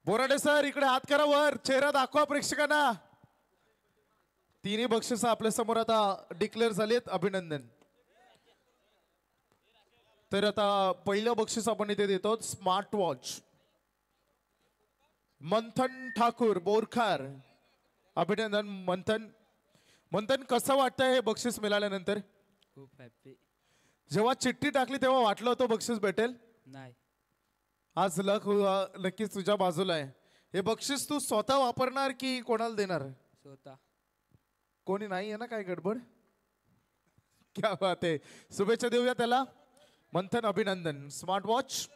Borade sir इकडे हात करा वर, चेहरा दाखवा प्रेक्षकांना। तिन्ही बक्षिस आपल्या समोर आता डिक्लेअर झालेत, अभिनंदन। तर आता पहिलं बक्षीस आपण इथे देतो स्मार्ट वॉच। मंथन ठाकूर बोरखार, अभिनंदन मंथन। मंथन कसं वाटतंय हे बक्षीस मिळाल्यानंतर? खूप हॅपी। जेव्हा चिठ्ठी टाकली तेव्हा वाटलं होतं बक्षीस भेटेल? नाही। आज लक नक्कीच तुझ्या बाजूला आहे। हे बक्षीस तू स्वतः वापरणार की कोणाला देणार? स्वतः। कोणी नाही आहे ना काय गडबड? क्या बात आहे, शुभेच्छा देऊया त्याला। मंथन अभिनंदन। स्मार्ट वॉच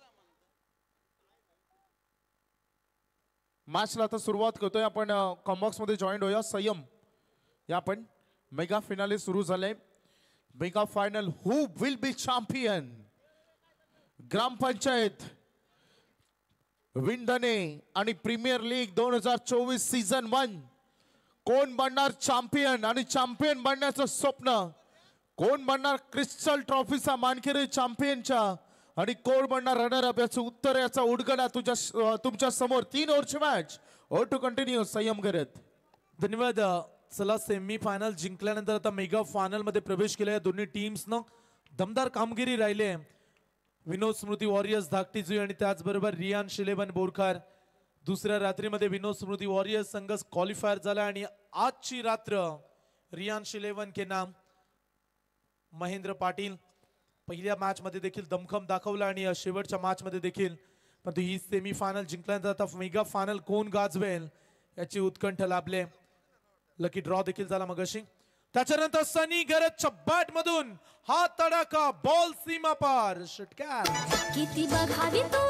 मॅचला आता सुरुवात करतोय आपण। कॉम्बॉक्स मध्ये जॉईन होऊया। संयम या आपण मेगा फिनाले सुरू झाले। Mega final who will be champion. Gram panchayat Vindane आणि प्रीमियर लीग 2024 सीझन 1 कोण बनणार चॅम्पियन आणि चॅम्पियन बनण्याचं स्वप्न, कोण बनणार क्रिस्टल ट्रॉफीचा मानकरी चॅम्पियनच्या आणि कोण बनणार रनर अप याचं उत्तर याचा उडगडा तुमच्या समोर। 3 ओव्हरची मॅच, ओ टू कंटिन्यू संयम करत। धन्यवाद। चला सेमी फायनल जिंकल्यानंतर आता मेगा फायनल मध्ये प्रवेश केला। या दोन्ही टीम्सनं दमदार कामगिरी राहिले। विनोद स्मृती वॉरियर्स धाकटीजुई आणि त्याचबरोबर रियांश 11 बोरखार। दुसऱ्या रात्रीमध्ये विनोद स्मृती वॉरियर्स संघ क्वालिफायर झाला आणि आजची रात्र रियांश 11 के नाम महेंद्र पाटील पहिल्या मॅच मध्ये देखील दमखम दाखवला आणि शेवटच्या मॅच मध्ये देखील। परंतु ही सेमी फायनल जिंकल्यानंतर आता मेगा फायनल कोण गाजवेल याची उत्कंठ लाभले। लकी ड्रॉ देखील झाला मगाशी। त्याच्यानंतर सनी गरजच्या बॅट मधून हा तडाखा, बॉल सीमा पार, षटकार। किती बघावी तू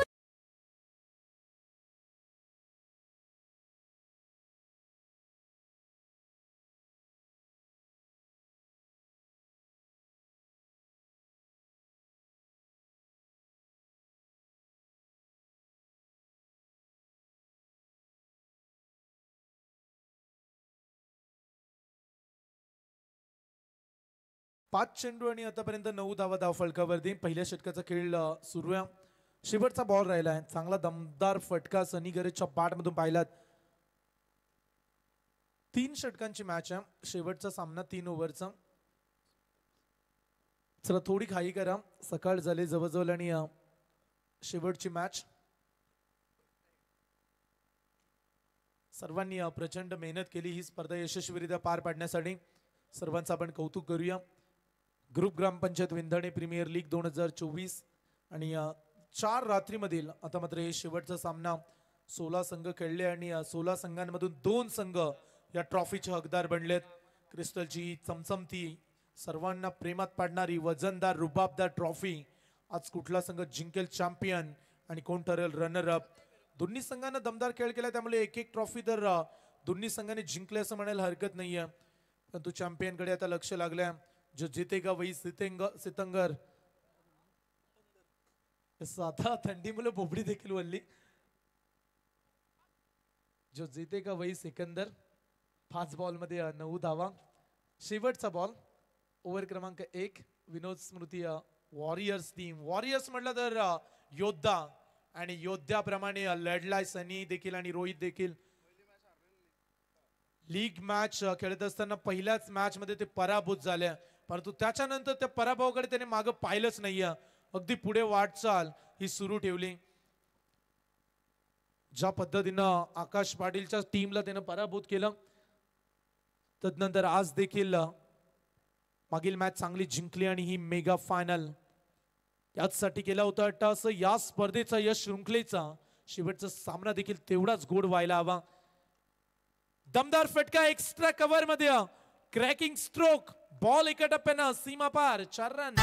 पाच चेंडू आणि आतापर्यंत 9 धावा धावफलकावरती। पहिल्या षटकाचा खेळ सुरू आहे। शेवटचा बॉल राहिला आहे। चांगला दमदार फटका सनी गरजच्या बॅट मधून पाहिलात। 3 षटकांची मॅच आहे। शेवटचा सामना 3 ओव्हरचा। चला थोडी घाई करा, सकाळ झाले जवळजवळ आणि शेवटची मॅच। सर्वांनी प्रचंड मेहनत केली ही स्पर्धा यशस्वीरित्या पार पाडण्यासाठी। सर्वांचं आपण कौतुक करूया। ग्रुप ग्रामपंचायत विंधणे प्रीमियर लीग 2024 आणि 4 रात्रीमधील आता मात्र हे शेवटचा सामना। 16 संघ खेळले आणि 16 संघांमधून 2 संघ या ट्रॉफीचे हकदार बनलेत। क्रिस्टलची चमचमती सर्वांना प्रेमात पाडणारी वजनदार रुबाबदार ट्रॉफी आज कुठला संघ जिंकेल चॅम्पियन आणि कोण ठरेल रनर अप। दोन्ही संघांना दमदार खेळ केला त्यामुळे एक एक ट्रॉफी तर दोन्ही संघांनी जिंकले असं म्हणायला हरकत नाहीये। परंतु चॅम्पियन कडे आता लक्ष लागलंय। जो जीतेगा वही सितंगर। आता थंडी मुळे बोबडी देखील वळली। जो जीतेगा वही सिकंदर। 5 बॉल मध्ये 9 धावा। शेवटचा बॉल ओव्हर क्रमांक 1 विनोद स्मृती वॉरियर्स टीम। वॉरियर्स म्हटलं तर योद्धा आणि योद्ध्याप्रमाणे लढलाय सनी देखील आणि रोहित देखील। लीग मॅच खेळत असताना पहिल्याच मॅच मध्ये ते पराभूत झाले, परंतु त्याच्यानंतर त्या पराभवाकडे त्याने मागे पाहिलंच नाहीये। अगदी पुढे वाटचाल ही सुरू ठेवली। ज्या पद्धतीनं आकाश पाटीलच्या टीमला त्याने पराभूत केलं, तदनंतर आज देखील मागील मॅच चांगली जिंकली आणि ही मेगा फायनल याचसाठी केला होता अट्टास। या स्पर्धेचा या शृंखलेचा शेवटचा सामना देखील तेवढाच गोड व्हायला हवा। दमदार फटका एक्स्ट्रा कव्हर मध्ये, क्रॅकिंग स्ट्रोक, बॉल एका टप्प्यानं सीमा पार, 4 रन।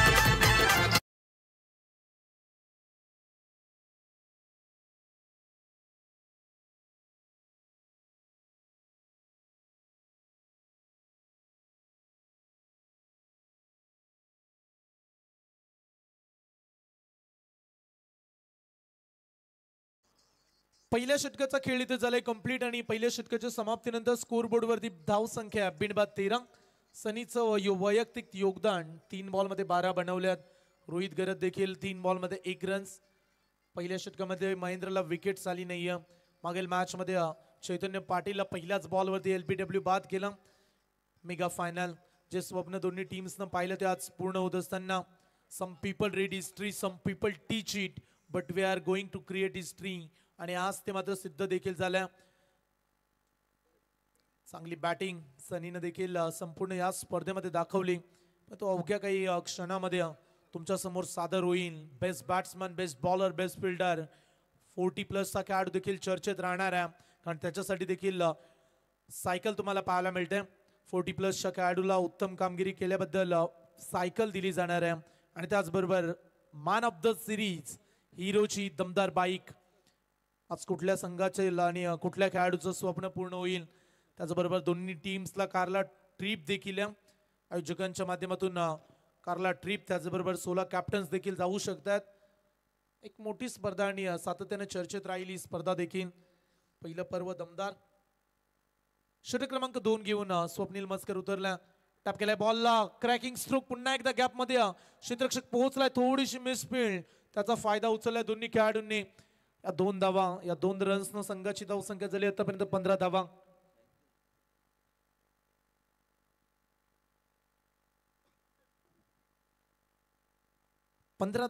पहिल्या षटकाचा खेळ इथे झालाय कंप्लीट आणि पहिल्या षटकाच्या समाप्तीनंतर स्कोर बोर्ड वरती धाव संख्या बिनबाद 13। सनीचं वैयक्तिक योगदान 3 बॉल मध्ये 12 बनवल्यात। रोहित गरज देखील 3 बॉल मध्ये 1 रन्स। पहिल्या षटकामध्ये महेंद्रला विकेट आली नाहीये, मागील मॅच मध्ये चैतन्य पाटीलला पहिल्याच बॉलवरती एलबीडब्ल्यू बाद केलं. मेगा फायनल जे स्वप्न दोन्ही टीम्सनं पाहिलं ते आज पूर्ण होत असताना some people read history, some people teach it, but we are going to create history. आणि आज ते मात्र सिद्ध देखील झालं. चांगली बॅटिंग सनीनं देखील संपूर्ण या स्पर्धेमध्ये दाखवली. तो अवघ्या काही क्षणामध्ये तुमच्या समोर सादर होईल. Best batsman, best bowler, best fielder, 40+ चा खेळाडू देखील चर्चेत राहणार आहे. कारण त्याच्यासाठी देखील सायकल तुम्हाला पाहायला मिळते. 40+ च्या खेळाडूला उत्तम कामगिरी केल्याबद्दल सायकल दिली जाणार आहे. आणि त्याचबरोबर मॅन ऑफ द सिरीज हिरोची दमदार बाईक. आज कुठल्या संघाचे आणि कुठल्या खेळाडूचं स्वप्न पूर्ण होईल. त्याचबरोबर दोन्ही टीम्सला कारला ट्रिप देखील आयोजकांच्या माध्यमातून कारला ट्रिप, त्याचबरोबर 16 कॅप्टन्स देखील जाऊ शकतात. एक मोठी स्पर्धा आणि सातत्याने चर्चेत राहिली स्पर्धा देखील. पहिलं पर्व दमदार. षटक क्रमांक 2 घेऊन स्वप्नील मस्कर उतरला. टॅप केलाय बॉलला, क्रॅकिंग स्ट्रोक, पुन्हा एकदा गॅप मध्ये क्षेत्ररक्षक पोहोचलाय. थोडीशी मिसफील्ड, त्याचा फायदा उचललाय दोन्ही खेळाडूंनी. या 2 धावा, या 2 रन्सनं संघाची धावसंख्या झाली आतापर्यंत 15 धावा.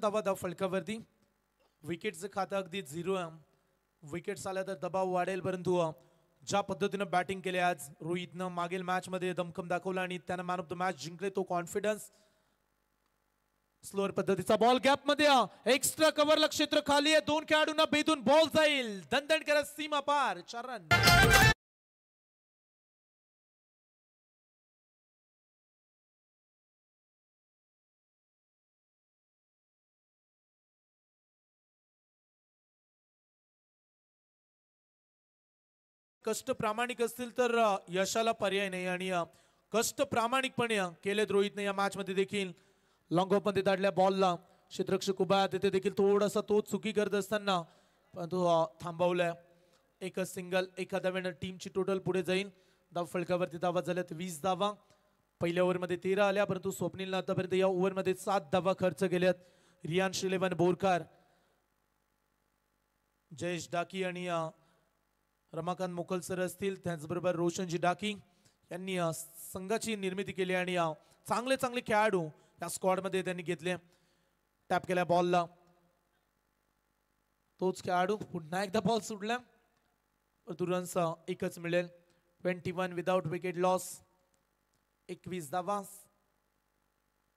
धावा फलकावरती. विकेटचं खातं अगदी 0 आहे. विकेट्स आल्या तर दबाव वाढेल, परंतु ज्या पद्धतीनं बॅटिंग केले आज रोहितनं मागील मॅच मध्ये दमखम दाखवला आणि त्यानं मॅन ऑफ द मॅच जिंकले. तो कॉन्फिडन्स. स्लोअर पद्धतीचा बॉल गॅप मध्ये, एक्स्ट्रा कव्हरला क्षेत्र खाली आहे. 2 खेळाडूंना भेदून बॉल जाईल. दणदण करत सीमा पार, 4 रन. कष्ट प्रामाणिक असतील तर यशाला पर्याय नाही. आणि कष्ट प्रामाणिकपणे केलेत रोहितने या मॅच मध्ये देखील. लॉंग ऑफ मध्ये दाडल्या बॉलला क्षेत्ररक्षक उभा आहे, तिथे देखील थोडासा तो चुकी करत असताना परंतु थांबवलाय. एकच सिंगल. एका धाव्यानं टीमची टोटल पुढे जाईल. धाव फलकावरती धावा झाल्यात 20 धावा. पहिल्या ओव्हरमध्ये 13 आल्या, परंतु स्वप्नीलनं आतापर्यंत या ओव्हरमध्ये 7 धावा खर्च केल्यात. रियान शिलेवन बोरकार, जयेश डाकी आणि रमाकांत मोकलसर असतील, त्याचबरोबर रोशनजी डाकी यांनी संघाची निर्मिती केली. आणि चांगले चांगले खेळाडू या स्क्वॉड मध्ये त्यांनी घेतले. टॅप केल्या बॉलला, तोच खेळाडू पुन्हा एकदा बॉल सुटला. रन्स एकच मिळेल. 21 विदाउट विकेट लॉस. 21 धावा.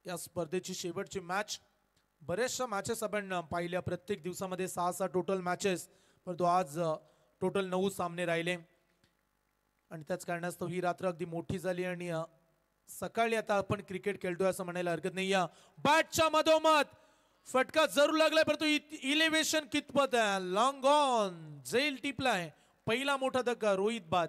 या स्पर्धेची शेवटची मॅच. बरेचशा मॅचेस आपण पाहिल्या प्रत्येक दिवसामध्ये 6 टोटल मॅचेस, परंतु आज टोटल 9 सामने राहिले. आणि त्याच कारणास्तव ही रात्र अगदी मोठी झाली. आणि सकाळी आता आपण क्रिकेट खेळतोय असं म्हणायला हरकत नाही. या बॅटच्या मधोमध फटका जरूर लागलाय, परंतु इलेव्हेशन कितपत आहे. लॉंग ऑन, झेल टिपलाय. पहिला मोठा धक्का, रोहित बाद.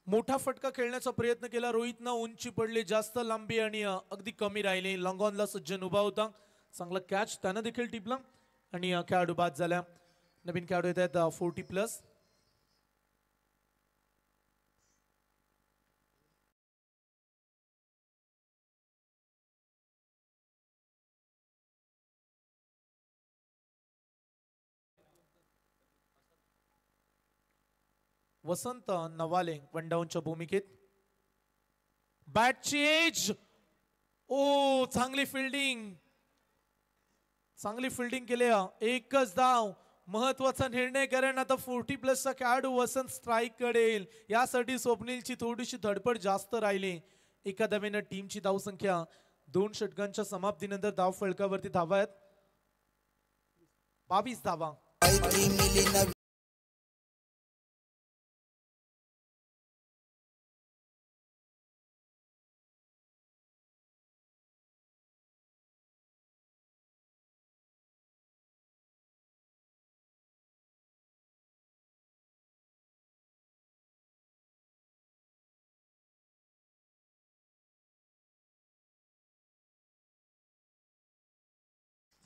मोठा फटका खेळण्याचा प्रयत्न केला रोहितनं. उंची पडली, जास्त लांबी आणि अगदी कमी राहिली. लॉंगॉनला सज्जन उभा होता. चांगला कॅच त्यानं देखील टिपला आणि खेळाडू बाद झाला. नवीन खेळाडू येत आहेत 40+. वसंत नवाले वन डाऊनच्या भूमिकेत. बॅटची एज. ओ, चांगली फिल्डिंग, चांगली फिल्डिंग केली. एकच धाव, महत्वाचा निर्णय. कारण आता 40+ चा खेळाडू वसंत स्ट्राईक करेल. यासाठी स्वप्नीलची थोडीशी धडपड जास्त राहिली. एका धावेनं टीमची धावसंख्या 2 षटकांच्या समाप्तीनंतर धाव फलकावरती धावा आहेत 22 धावा.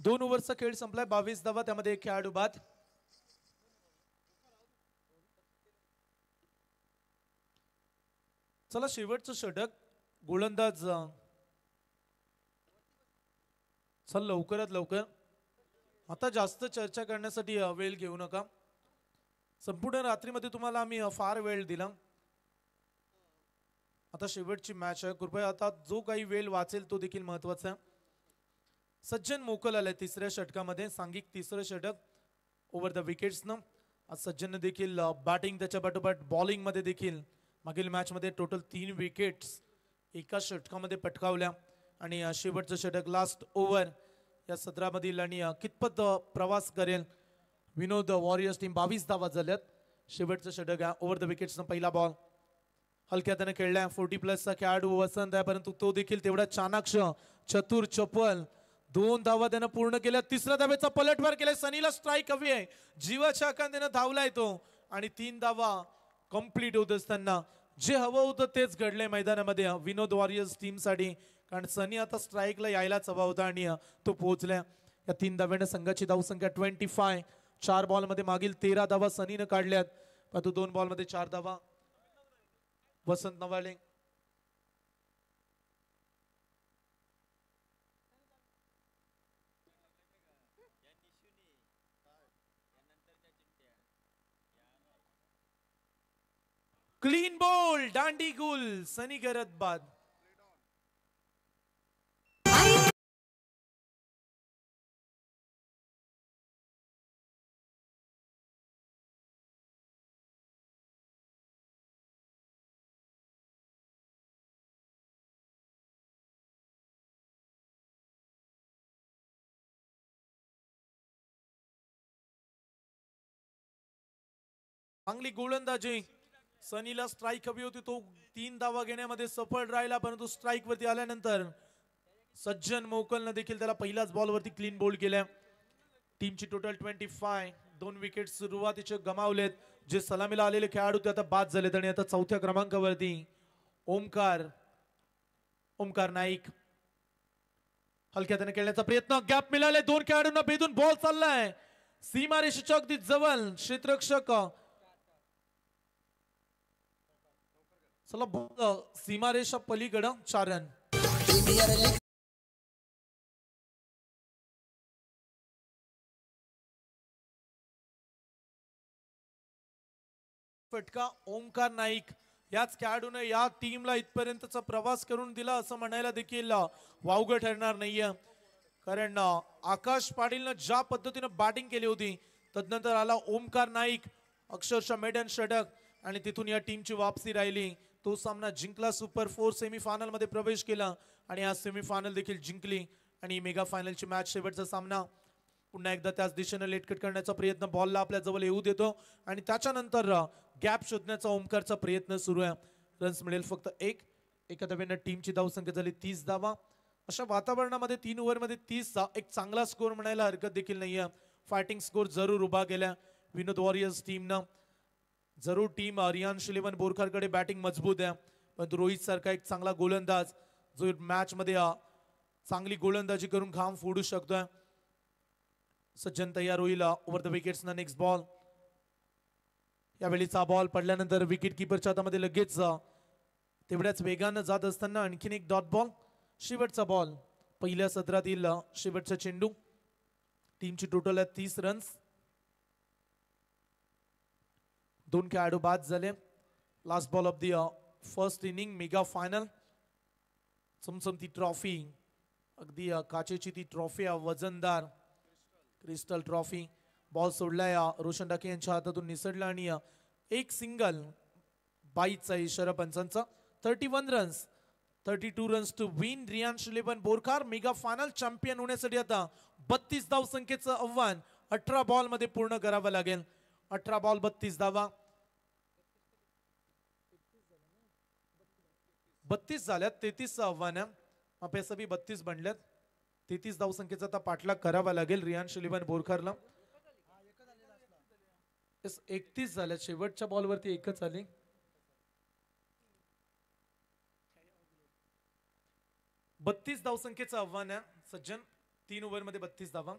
2 ओव्हरचा खेळ संपलाय 22 धावा त्यामध्ये एक खेळाडू बाद. चला शेवटचं षटक गोलंदाज चल लवकरात लवकर. आता जास्त चर्चा करण्यासाठी वेळ घेऊ नका. संपूर्ण रात्रीमध्ये तुम्हाला आम्ही फार वेळ दिला. आता शेवटची मॅच आहे. कृपया आता जो काही वेळ वाचेल तो देखील महत्वाचा आहे. सज्जन मोकल आलाय तिसऱ्या षटकामध्ये. सांघिक तिसरं षटक ओव्हर द विकेट्सनं. आज सज्जन देखील बॅटिंग त्याच्या पाठोपाठ बॉलिंग मध्ये देखील मागील मॅच मध्ये टोटल 3 विकेट्स एका षटकामध्ये पटकावल्या. आणि शेवटचं षटक लास्ट ओव्हर या सत्रामधील आणि कितपत प्रवास करेल विनोद वॉरियर्स टीम. 22 धावा झाल्यात. शेवटचं षटक आहे ओव्हर द विकेट्सनं. पहिला बॉल हलक्या त्याने खेळलाय. 40+ खेळाडू वसंत आहे परंतु तो देखील तेवढा चाणाक्ष चतुर चपल. 2 धावा त्यानं पूर्ण केल्या. तिसऱ्या धावेचा पलटवार केलाय. सनीला स्ट्राईक हवी आहे. जीवाच्या आकांतीने धावलाय तो आणि 3 धावा कंप्लीट होत असताना जे हवं होतं तेच घडलंय मैदानामध्ये विनोद वॉरियर्स टीम साठी. कारण सनी आता स्ट्राईकला यायलाच हवा होता आणि तो पोहोचला. या 3 धाव्याने संघाची धावसंख्या 25. 4 बॉलमध्ये मागील 13 धावा सनीनं काढल्यात परंतु 2 बॉलमध्ये 4 धावा वसंत नवाले. क्लीन बॉल दांडी गुल सनी करत बाद. चांगली गोलंदाजी. सनीला स्ट्राईक हवी होती. तो 3 धावा घेण्यामध्ये सफळ राहिला परंतु स्ट्राईक वरती आल्यानंतर सज्जन मोकलनं देखील त्याला पहिल्याच बॉल वरती क्लीन बोल्ड केल्या. टीमची टोटल 25. 2 विकेट सुरुवातीचे गमावलेत. जे सलामीला आलेले खेळाडू ते आता बाद झालेत आणि आता 4थ्या क्रमांकावरती ओमकार नाईक. हलक्या त्याने खेळण्याचा प्रयत्न. गॅप मिळाले. 2 खेळाडूंना भेदून बॉल चाललाय सीमारेषेच्या अगदी जवळ. क्षेत्ररक्षक चला सीमारेषा पलीकडं 4 रन. फटका ओमकार नाईक याच खेळाडूने या टीमला इथपर्यंतचा प्रवास करून दिला असं म्हणायला देखील वावगं ठरणार नाहीये. कारण आकाश पाटीलनं ज्या पद्धतीनं बॅटिंग केली होती तदनंतर आला ओमकार नाईक. अक्षरशः मेडन षटक आणि तिथून या टीमची वापसी राहिली. तो सामना जिंकला. सुपर 4 सेमीफायनल मध्ये प्रवेश केला आणि आज सेमीफायनल देखील जिंकली आणि मेगा फायनलची मॅच शेवटचा सामना पुन्हा एकदा त्याच दिशेने लेटकट करण्याचा प्रयत्न बॉलला आपल्या जवळ येऊ देतो आणि त्याच्यानंतर गॅप शोधण्याचा ओमकारचा प्रयत्न सुरू आहे. रन्स मिळेल फक्त 1. एका धावेने टीमची धावसंख्या झाली 30 धावा. अशा वातावरणामध्ये 3 ओव्हरमध्ये 30 एक चांगला स्कोर म्हणायला हरकत देखील नाहीये. फायटिंग स्कोर जरूर उभा केला विनोद वॉरियर्स टीमनं. जरूर टीम रियान्श 11 बोरकरकडे बॅटिंग मजबूत आहे पण रोहित सारखा एक चांगला गोलंदाज जो मॅच मध्ये चांगली गोलंदाजी करून घाम फोडू शकतोय. सज्जन तयार होईल ओव्हर द विकेट्स ना. Next ball. यावेळीचा बॉल पडल्यानंतर विकेट किपरच्या हातामध्ये लगेच तेवढ्याच वेगानं जात असताना आणखीन एक डॉट बॉल. शेवटचा बॉल पहिल्या सत्रातील शेवटचा चेंडू. टीमची टोटल आहे 30 रन्स. 2 खेळाडू बाद झाले. Last ball of the first inning mega final. चमचमती ट्रॉफी अगदी काचेची ती ट्रॉफी वजनदार क्रिस्टल ट्रॉफी. बॉल सोडलाय रोशन डाके यांच्या हातातून निसटला आणि एक सिंगल. 22चा इशारा पंचांचा. 31 runs 32 runs to win. Riyansh 11 Borkar mega final champion होण्यासाठी आता 32 धावसंख्येचं आव्हान 18 बॉल मध्ये पूर्ण करावं लागेल. 18 बॉल 32 धावा. 32 झाल्यात. 33चं आव्हान आहे. आपल्या सभी 32 बनल्यात. 33 धावसंख्येचा आता पाठलाग करावा लागेल रियान्श 11 बोरकरला. 31 झाल्यात. शेवटच्या बॉलवरती एकच आली. बत्तीस धावसंख्येचं आव्हान आहे सज्जन. 3 ओव्हरमध्ये 32 धावा.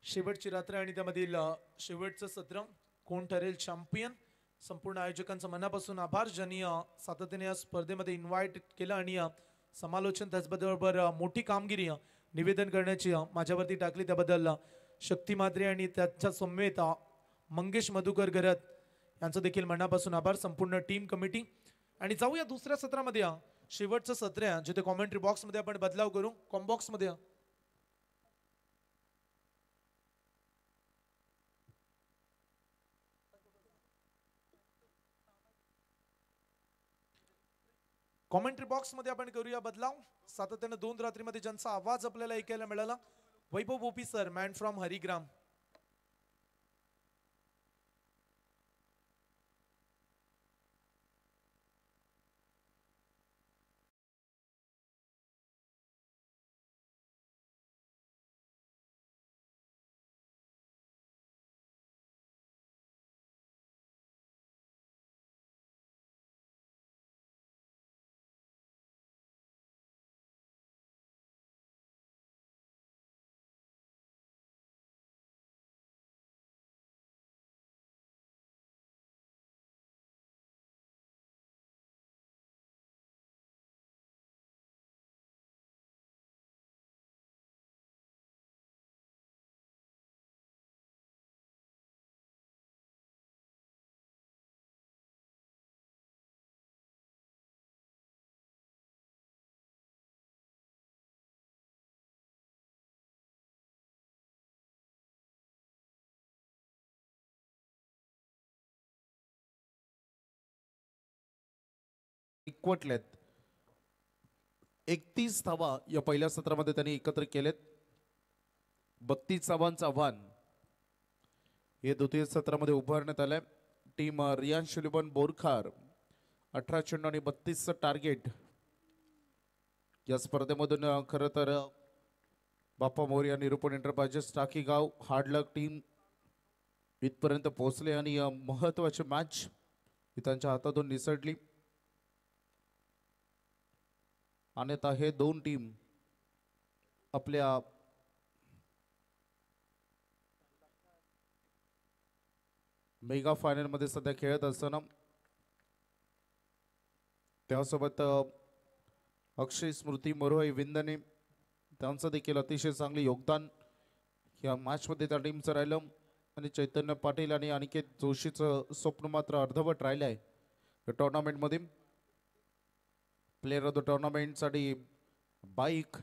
शेवटची रात्र आणि त्यामधील शेवटचं सत्र कोण ठरेल चॅम्पियन. संपूर्ण आयोजकांचं मनापासून आभार ज्यांनी सातत्याने या स्पर्धेमध्ये इन्व्हाइट केलं आणि समालोचन त्याचबरोबर मोठी कामगिरी निवेदन करण्याची माझ्यावरती टाकली त्याबद्दल शक्ती मात्रे आणि त्याच्या समवेत मंगेश मधुकर गरत यांचं देखील मनापासून आभार संपूर्ण टीम कमिटी. आणि जाऊया दुसऱ्या सत्रामध्ये. शेवटचं सत्र आहे जिथे कॉमेंट्री बॉक्समध्ये आपण बदलाव करू. कॉम्बॉक्स मध्ये कॉमेंट्री बॉक्स मध्ये आपण करूया बदलाव. सातत्याने 2 रात्रीमध्ये ज्यांचा आवाज आपल्याला ऐकायला मिळाला. वैभव बोपी सर, मॅन फ्रॉम हरिग्राम. एकवटलेत. 31 धावा या पहिल्या सत्रामध्ये त्यांनी एकत्र केलेत. 32 धावांचं आव्हान हे द्वितीय सत्रामध्ये उभारण्यात आलंय. टीम रियान शुलिबन बोरखार 18 चेंडू आणि 32चं टार्गेट. या स्पर्धेमधून खरं तर बाप्पा मोरया निरूपण एंटरप्राइजेस टाकीगाव हार्डलक टीम इथपर्यंत पोहोचले आणि महत्वाची मॅच त्यांच्या हातातून निसटली. आणि आता हे 2 टीम आपल्या मेगा फायनल मध्ये सध्या खेळत असताना त्यासोबत अक्षय स्मृती मोरोई विंदने त्यांचं देखील अतिशय चांगले योगदान या मॅच मध्ये त्या टीमचं राहिलं. आणि चैतन्य पाटील आणि अनिकेत जोशीचं स्वप्न मात्र अर्धवट राहिलं आहे या टुर्नामेंटमध्ये. प्लेयर ऑफ द टुर्नामेंट साठी bike,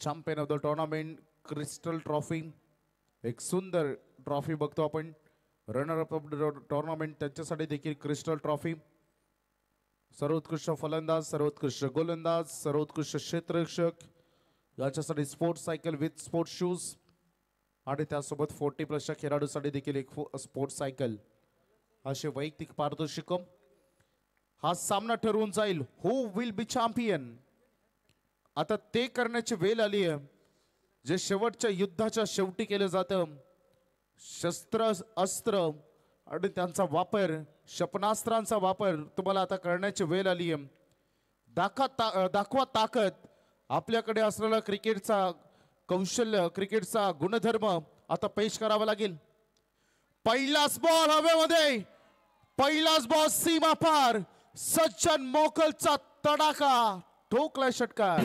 champion of the tournament crystal trophy, एक सुंदर ट्रॉफी बघतो आपण. Runner up of the tournament त्यांच्यासाठी देखील क्रिस्टल ट्रॉफी. सर्वोत्कृष्ट फलंदाज, सर्वोत्कृष्ट गोलंदाज, सर्वोत्कृष्ट क्षेत्ररक्षक याच्यासाठी sports cycle with sports shoes आणि त्यासोबत 40+ खेळाडूसाठी देखील एक स्पोर्ट्स सायकल असे वैयक्तिक पारितोषिक. हा सामना ठरवून जाईल हु विल बी चॅम्पियन. आता ते करण्याची वेळ आली आहे जे शेवटच्या युद्धाच्या शेवटी केलं जातं. शस्त्र, अस्त्र आणि त्यांचा वापर, क्षेपणास्त्रांचा वापर तुम्हाला आता करण्याची वेळ आली आहे. दाखवा ताकद. आपल्याकडे असलेला क्रिकेटचा कौशल्य, क्रिकेटचा गुणधर्म आता पेश करावा लागेल. पहिलाच बॉल हवेमध्ये, पहिलाच बॉल सीमा पार. सज्जन मोकलचा तडाखा, ठोकला षटकार.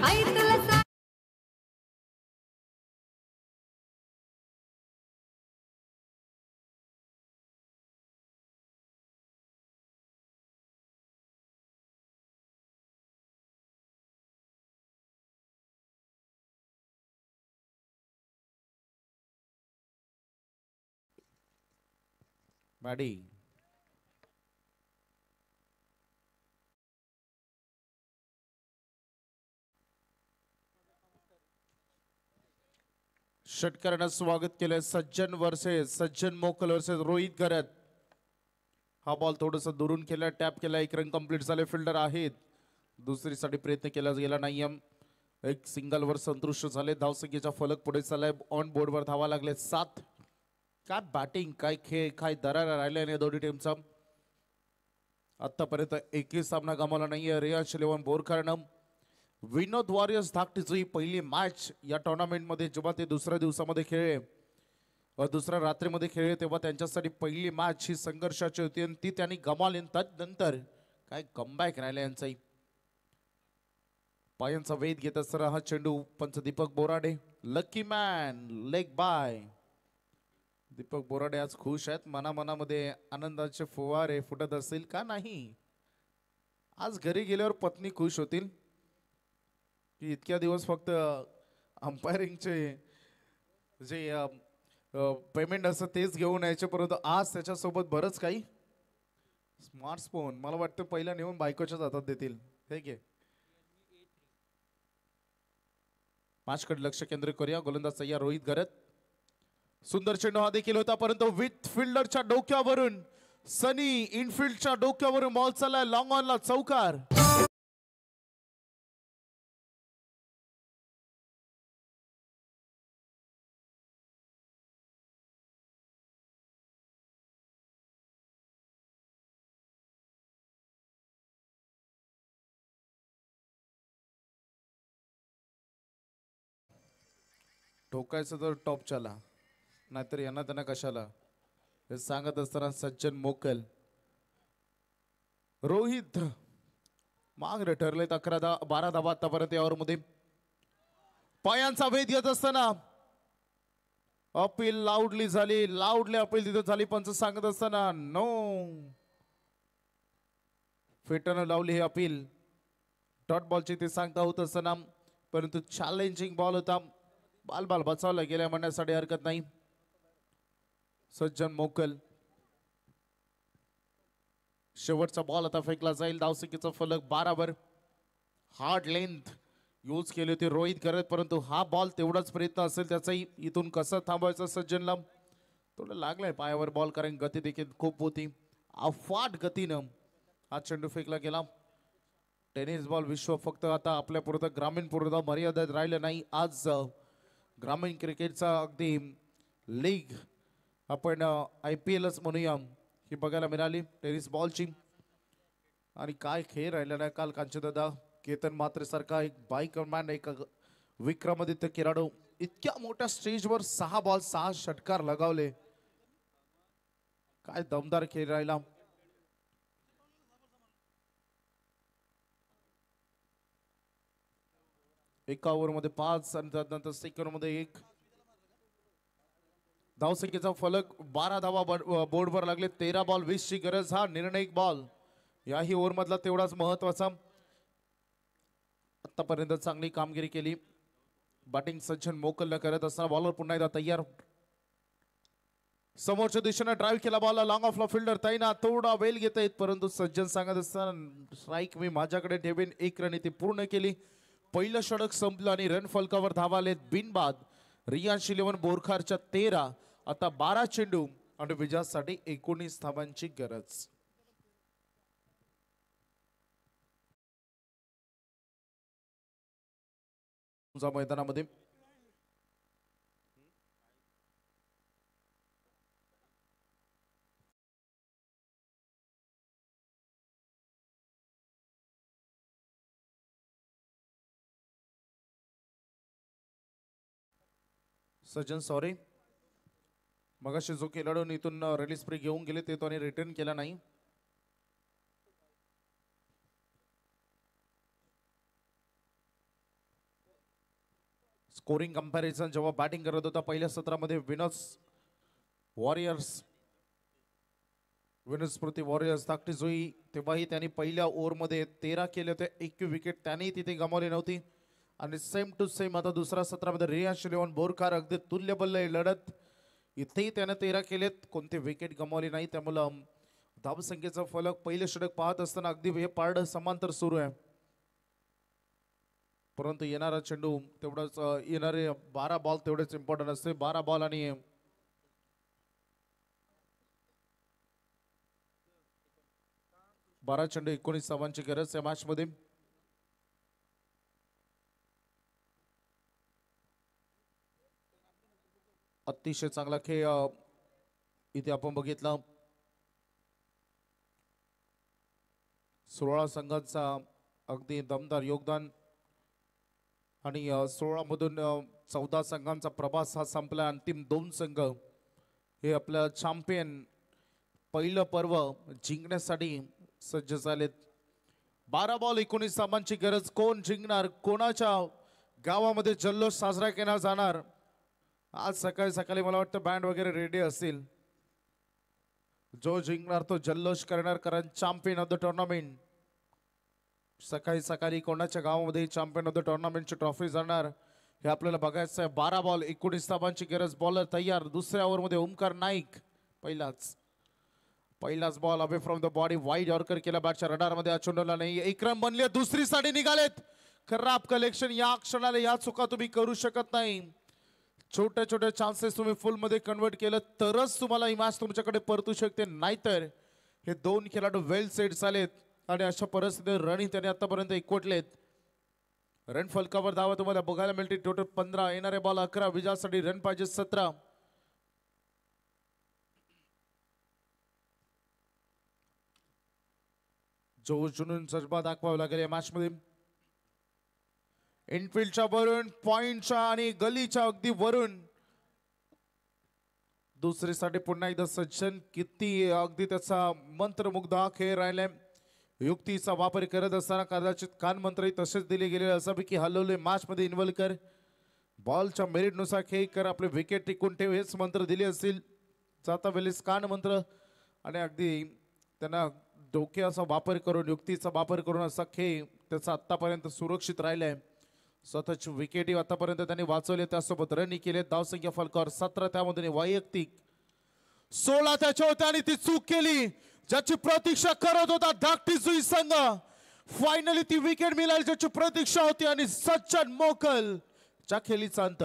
मॅडी षटकारानं स्वागत केलंय. सज्जन वर्सेस सज्जन मोकल वर्सेस रोहित गरत. हा बॉल थोडंसं दुरून केला, टॅप केला, एक रन कंप्लीट झाले. फिल्डर आहेत, दुसरीसाठी प्रयत्न केला गेला नाही. एक सिंगलवर संतुष्ट झाले. धावसंख्येचा फलक पुढे चाललाय. ऑन बोर्डवर धावा लागले 7. काय बॅटिंग, काय खेळ, काय दरारा राहिला नाही दोन्ही टीमचा. आतापर्यंत एकही सामना गमावला नाहीये रियांश इलेव्हन बोरकरनं. विनोद वॉरियर्स धाकटीची ही पहिली मॅच या टुर्नामेंटमध्ये जेव्हा ते दुसऱ्या दिवसामध्ये खेळले दुसऱ्या रात्रीमध्ये खेळले तेव्हा त्यांच्यासाठी पहिली मॅच ही संघर्षाची होती आणि ती त्यांनी गमावली. त्यानंतर काय कमबॅक राहिला यांचाही. पायांचा वेध घेत असताना हा चेंडू पंच Deepak Borade lucky man leg bye. Deepak Borade आज खुश आहेत. मनामनामध्ये आनंदाचे फुवारे फुटत असतील का नाही. आज घरी गेल्यावर पत्नी खुश होतील की इतक्या दिवस फक्त अंपायरिंगचे जे पेमेंट असं तेच घेऊन यायचे परंतु आज त्याच्यासोबत बरंच काही स्मार्टफोन मला वाटतं पहिला नेऊन बायकोच्याच हातात देतील. ठीक आहे. मॅचकडे लक्ष केंद्रित करूया. गोलंदाज तयार रोहित गरत. सुंदर चेंडू हा देखील होता परंतु विथ फिल्डरच्या डोक्यावरून सनी इनफिल्डच्या डोक्यावरून बॉल चाललाय लॉंग ऑनला चौकार. ठोकायचं तर टॉपच्याला नाहीतर यांना त्यांना कशाला हे सांगत असताना सज्जन मोकल. रोहित मागरे ठरले 11-12 धावा आतापर्यंत या ओव्हरमध्ये. पायांचा वेध घेत असताना अपील लाऊडली झाली. लाऊडली अपील तिथे झाली. पंच सांगत असताना नो फेटानं लावली हे अपील. डॉट बॉलची ते सांगता होत असताना परंतु चॅलेंजिंग बॉल होता. बाल बचावला गेल्या म्हणण्यासाठी हरकत नाही. सज्जन मोकल शेवटचा बॉल आता फेकला जाईल. धावसंख्येचा फलक 12 वर. हार्ड लेंथ यूज केली होती रोहित करत परंतु हा बॉल तेवढाच प्रयत्न असेल त्याचाही. इथून कसं थांबवायचं सज्जनला थोडं लागलंय पायावर बॉल कारण गती देखील खूप होती. अफाट गतीनं हा चेंडू फेकला गेला. टेनिस बॉल विश्व फक्त आता आपल्या पुरतं ग्रामीण पुरतं मर्यादित राहिलं नाही. आज ग्रामीण क्रिकेटचा अगदी लीग आपण IPLच म्हणूया ही बघायला मिळाली टेनिस बॉलची. आणि काय खेळ राहिला नाही काल. कांचनदादा केतन मात्रे सारखा एक बायकमॅन एक विक्रमादित्य खेळाडू इतक्या मोठ्या स्टेजवर 6 बॉल 6 षटकार लगावले. काय दमदार खेळ राहिला. एका ओव्हरमध्ये 5 आणि त्यानंतर सेकंड मध्ये 1. धावसंख्येचा फलक 12 धावा बोर्डवर लागले. 13 बॉल 20 ची गरज. हा निर्णायक बॉल याही ओव्हर मधला तेवढाच महत्वाचा. आतापर्यंत चांगली कामगिरी केली. बॅटिंग सज्जन मोकल करत असताना बॉलर पुन्हा एकदा तयार. समोरच्या दिशेने ड्राईव्ह केला बॉल लॉंग ऑफला फिल्डर तैनात. थोडा वेल घेता येत परंतु सज्जन सांगत असताना स्ट्राईक मी माझ्याकडे ठेवीन. 1 रन ती पूर्ण केली. पहिलं षटक संपलं आणि रन फलकावर धावा आलेत बिनबाद. रियांश इलेव्हन बोरखारच्या 13 आता 12 चेंडू आणि विजयासाठी 19 धावांची गरज. मैदानामध्ये सज्जन सॉरी मगाशी जो खेळाडू इथून रिलीज फ्री घेऊन गेले ते तो रिटर्न केला नाही. स्कोरिंग कंपॅरिझन जेव्हा बॅटिंग करत होता पहिल्या सत्रामध्ये विनस्मृती वॉरियर्स धाकटी जोई तेव्हाही त्यांनी पहिल्या ओव्हरमध्ये 13 केले होते. 1 विकेट त्यांनी तिथे गमावली नव्हती. आणि सेम टू सेम आता दुसऱ्या सत्रामध्ये रियांश इलेव्हन बोरखार अगदी तुल्यबल्ल लढत. इथेही त्याने 13 केलेत. कोणते विकेट गमावली नाही. त्यामुळं धावसंख्येचा फलक पहिले षटक पाहत असताना अगदी हे पारडं समांतर सुरू आहे. परंतु येणारा चेंडू तेवढाच येणारे 12 बॉल तेवढेच इम्पॉर्टंट असते. 12 बॉल आणि 12 चेंडू 19 धावांची गरज या मॅच मध्ये. अतिशय चांगला खेळ इथे आपण बघितला. 16 संघांचा अगदी दमदार योगदान आणि 16 मधून 14 संघांचा प्रवास हा संपला. अंतिम 2 संघ हे आपलं चॅम्पियन पहिलं पर्व जिंकण्यासाठी सज्ज झालेत. 12 बॉल 19 धावांची गरज. कोण जिंकणार, कोणाच्या गावामध्ये जल्लोष साजरा केला जाणार. आज सकाळी सकाळी मला वाटतं बँड वगैरे रेडी असतील. जो जिंकणार तो जल्लोष करणार, कारण चॅम्पियन ऑफ द टुर्नामेंट. सकाळी सकाळी कोणाच्या गावामध्ये चॅम्पियन ऑफ द टुर्नामेंटची ट्रॉफी जाणार हे आपल्याला बघायचं आहे. 12 बॉल 19 धावांची गरज. बॉलर तयार. दुसऱ्या ओव्हरमध्ये ओमकार नाईक पहिलाच ball away from the body. Wide yorker केला. बॅटच्या रडारमध्ये अचूनला नाही. इक्रम बनले. दुसरी साठी निघालेत. खराब कलेक्शन. या क्षणाला या चुका तुम्ही करू शकत नाही. छोटे छोटे चान्सेस तुम्ही फुल मध्ये कन्वर्ट केलं तरच तुम्हाला ही मॅच तुमच्याकडे परतू शकते. नाहीतर हे 2 खेळाडू वेल सेट झालेत आणि अशा परिस्थितीत रन त्याने आतापर्यंत एकवटलेत. रन फलकावर धावा तुम्हाला बघायला मिळते. टोटल 15. येणारे बॉल 11. विजयासाठी रन पाहिजे 17. जोश जुनून जज्बा दाखवावा लागेल या मॅच मध्ये. इनफिल्डच्या वरून, पॉइंटच्या आणि गलीच्या अगदी वरून दुसरीसाठी पुन्हा एकदा सज्जन. किती अगदी त्याचा मंत्रमुग्ध हा खेळ राहिलाय. युक्तीचा वापर करत असताना कदाचित कान मंत्रही तसेच दिले गेले असावे की हलवले मॅच मध्ये इन्व्हॉल्व कर, बॉलच्या मेरिटनुसार खेळ कर, आपले विकेट टिकून ठेव हेच मंत्र दिले असतील. जाता वेळेस कान मंत्र आणि अगदी त्यांना डोक्याचा वापर करून, युक्तीचा वापर करून असा खेळ त्याचा आतापर्यंत सुरक्षित राहिलाय. स्वतःची विकेटी आतापर्यंत त्यांनी वाचवले. त्यासोबत रनही केले. धावसंख्या फलकावर 17. त्यामध्ये वैयक्तिक 16 त्याच्या होत्या आणि ती चूक केली ज्याची प्रतीक्षा करत होता धाकटी जुई संघ. फायनली ती विकेट मिळाली ज्याची प्रतीक्षा होती आणि सज्जन मोकल च्या खेळीचा अंत.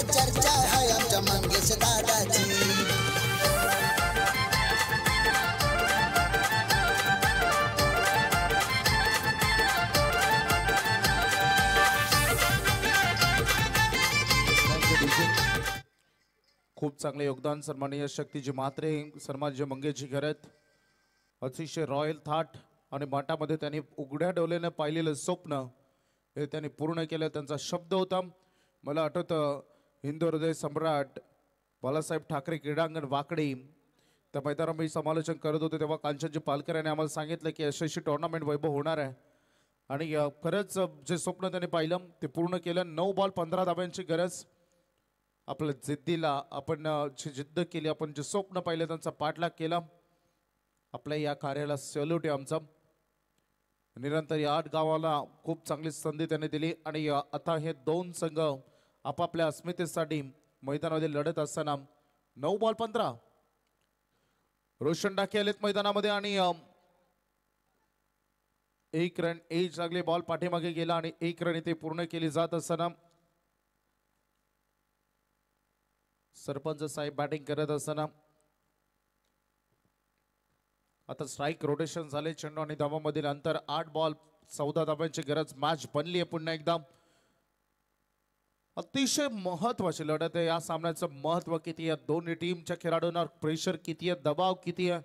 चर्चा है आमच्या मंगेश दादाची. खूप चांगले योगदान सन्माननीय शक्तीजी म्हात्रे, सन्माननीय मंगेशजी घरत. अतिशय रॉयल थाट आणि माटामध्ये त्यांनी उघड्या डोळ्याने पाहिलेलं स्वप्न हे त्यांनी पूर्ण केलं. त्यांचा शब्द होता. मला आठवतं हिंदू हृदय सम्राट बाळासाहेब ठाकरे क्रीडांगण वाकडी त्या मैदानावर मी समालोचन करत होते तेव्हा कांचनजी पालकर यांनी आम्हाला सांगितलं की यशस्वी टुर्नामेंट वैभव होणार आहे. आणि खरंच जे स्वप्न त्यांनी पाहिलं ते पूर्ण केलं. 9 बॉल 15 धाब्यांची गरज. आपल्या जिद्दीला आपण जी जिद्द केली, आपण जे स्वप्न पाहिले त्यांचा पाठलाग केला. आपल्या या कार्याला सॅल्यूट आहे आमचा. निरंतर या 8 गावाला खूप चांगली संधी त्यांनी दिली. आणि आता हे 2 संघ आपापल्या अस्मितेसाठी मैदानामध्ये लढत असताना 9 बॉल 15 रोशन डाके आलेत मैदानामध्ये आणि 1 रन एज लागले. बॉल पाठीमागे गेला आणि 1 रन इथे पूर्ण केली जात असताना सरपंच साहेब बॅटिंग करत असताना आता स्ट्राईक रोटेशन झाले. चेंडू आणि धावांमधील अंतर 8 बॉल 14 धाब्यांची गरज. मॅच बनली आहे पुन्हा एकदा. अतिशय महत्वाची लढत आहे. या सामन्याचं महत्व किती आहे, दोन्ही टीमच्या खेळाडूंना प्रेशर किती आहे, दबाव किती आहे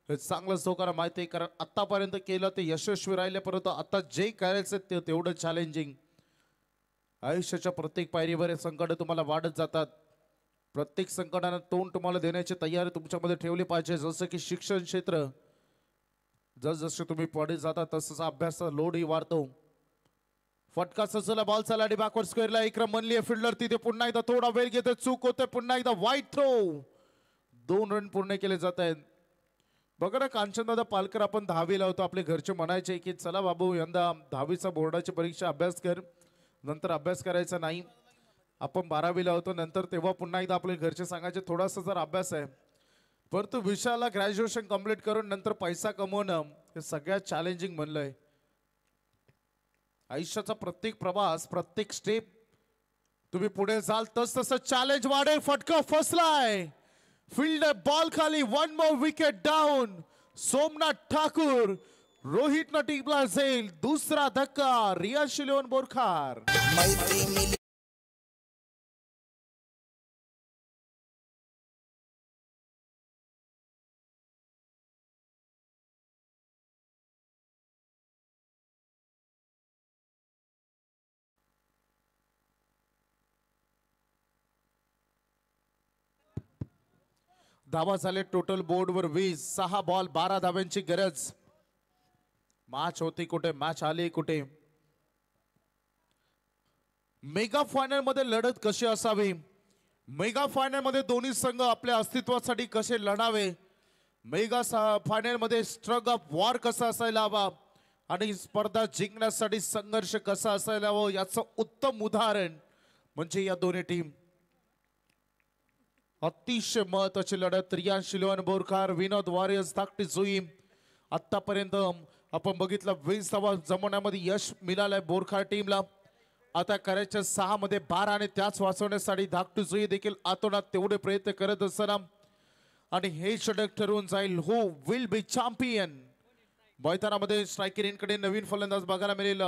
हे चांगलंच लोकांना माहिती आहे. कारण आतापर्यंत केलं ते यशस्वी राहिले, परंतु आता जे करायचं ते तेवढं चॅलेंजिंग. आयुष्याच्या प्रत्येक पायरीवर हे संकट तुम्हाला वाढत जातात. प्रत्येक संकटानं तोंड तुम्हाला देण्याची तयारी तुमच्यामध्ये ठेवली पाहिजे. जसं की शिक्षण क्षेत्र, जसजसे तुम्ही पुढे जाता तसं अभ्यासाचा लोडही वाढतो. फटका सजला. बॉल चालला आणि बॅकवर्ड स्क्वेअरला. इक्रम बनली फिल्डर तिथे. पुन्हा एकदा थोडा वेळ घेते, चूक होते. पुन्हा एकदा वाईड थ्रो. 2 रन पूर्ण केले जात आहेत. बघा ना कांचनदादा पालकर, आपण 10वीला होतो. आपले घरचे म्हणायचे की चला बाबू यंदा 10वीचा बोर्डाची परीक्षा अभ्यास कर, नंतर अभ्यास करायचा नाही. आपण 12वीला होतो नंतर, तेव्हा पुन्हा एकदा आपले घरचे सांगायचे थोडासा जर अभ्यास आहे. परंतु विषयाला ग्रॅज्युएशन कंप्लीट करून नंतर पैसा कमवणं हे सगळ्यात चॅलेंजिंग बनलंय. आयुष्याचा प्रत्येक प्रवास, प्रत्येक स्टेप तुम्ही पुढे जाल तस तसं चॅलेंज वाढेल. फटका फसलाय. फील्ड बॉल खाली. One more wicket down. Somnath Thakur Rohit टीमला जाईल. दुसरा धक्का रियान शिलोन बोरखार. मैत्री मिली धावा झाले टोटल बोर्डवर 20. 6 बॉल 12 धाव्यांची गरज. मॅच होती कुठे, मॅच आली कुठे. मेगा फायनल मध्ये लढत कशी असावी, मेगा फायनल मध्ये दोन्ही संघ आपल्या अस्तित्वासाठी कसे लढावे, मेगा फायनल मध्ये स्ट्रग ऑफ वॉर कसा असायला हवा आणि स्पर्धा जिंकण्यासाठी संघर्ष कसा असायला हवा याचं उत्तम उदाहरण म्हणजे या दोन्ही टीम. अतिशय महत्वाची लढत. रियान शिलोन बोरखार विनोद वॉरियर्स धाकटी जुई. आतापर्यंत आपण बघितलं 20 धावा जमवण्यामध्ये यश मिळालंय बोरखार टीमला. आता करायच्या 6 मध्ये 12 आणि त्याच वाचवण्यासाठी धाकटी जुई देखील आतोनात तेवढे प्रयत्न करत असताना आणि हे षटक ठरवून जाईल हु विल बी चॅम्पियन. मैदानामध्ये स्ट्रायकरींकडे नवीन फलंदाज बघायला मिळेल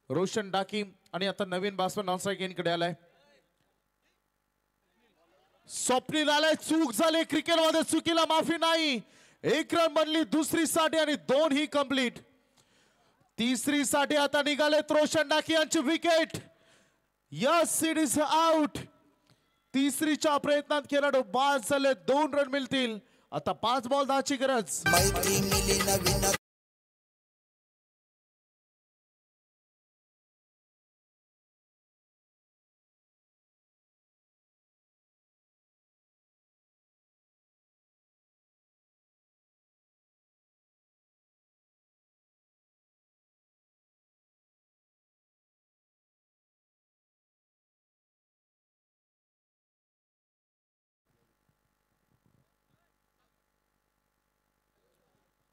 रोशन डाकी आणि आता नवीन बॅट्समन नॉन स्ट्रायकरींकडे आलाय. स्वप्नील आलाय. चूक झाली क्रिकेटमध्ये, चुकीला माफी नाही. 1 रन बनली. दुसरी साठी आणि 2 ही कंप्लीट. तिसरी साठी आता निघालेत रोशन डाकी यांची wicket. Yes it is out. तिसरीच्या प्रयत्नात खेळाडू बाद झाले. 2 रन मिळतील. आता 5 बॉल 10 ची गरज. मैत्री मिली नवीन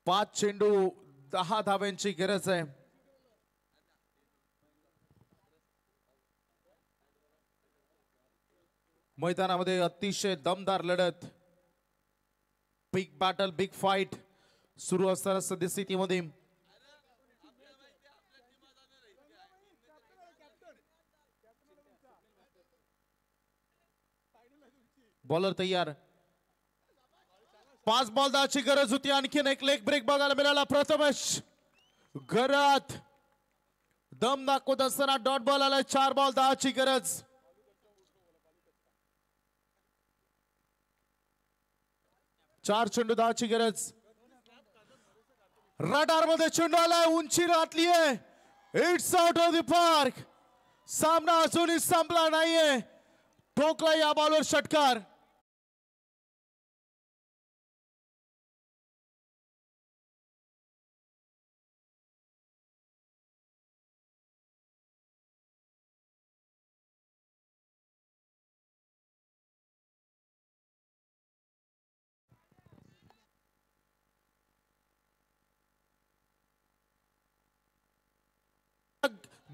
पाच चेंडू 10 धाव्यांची गरज आहे. मैदानामध्ये अतिशय दमदार लढत. बिग बॅटल, बिग फाईट सुरू असताना सध्या स्थितीमध्ये बॉलर तयार. 5 बॉल 10 ची गरज होती. आणखीन एक लेग ब्रेक बघायला मिळाला. प्रथमेश घरात दम दाखवत असताना डॉट बॉल आला. 4 बॉल 10 ची गरज. चार चेंडू 10 ची गरज. रडार मध्ये चेंडू आलाय. उंची घातली आहे. It's out of the park. सामना अजूनही संपला नाहीये. ठोकला या बॉलवर षटकार.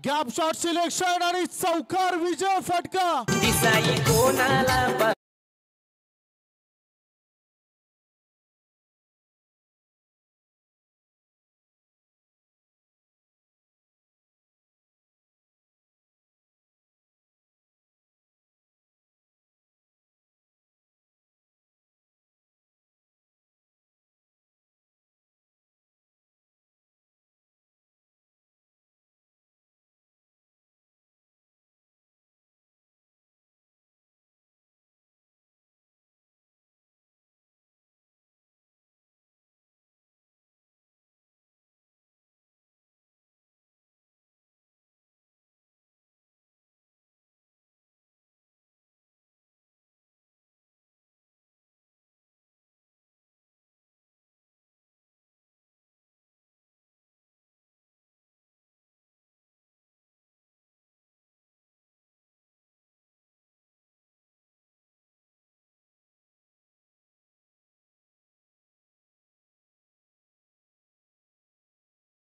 गॅप शॉट सिलेक्शन आणि चौकार विजय फटका. दिसाई कोणाला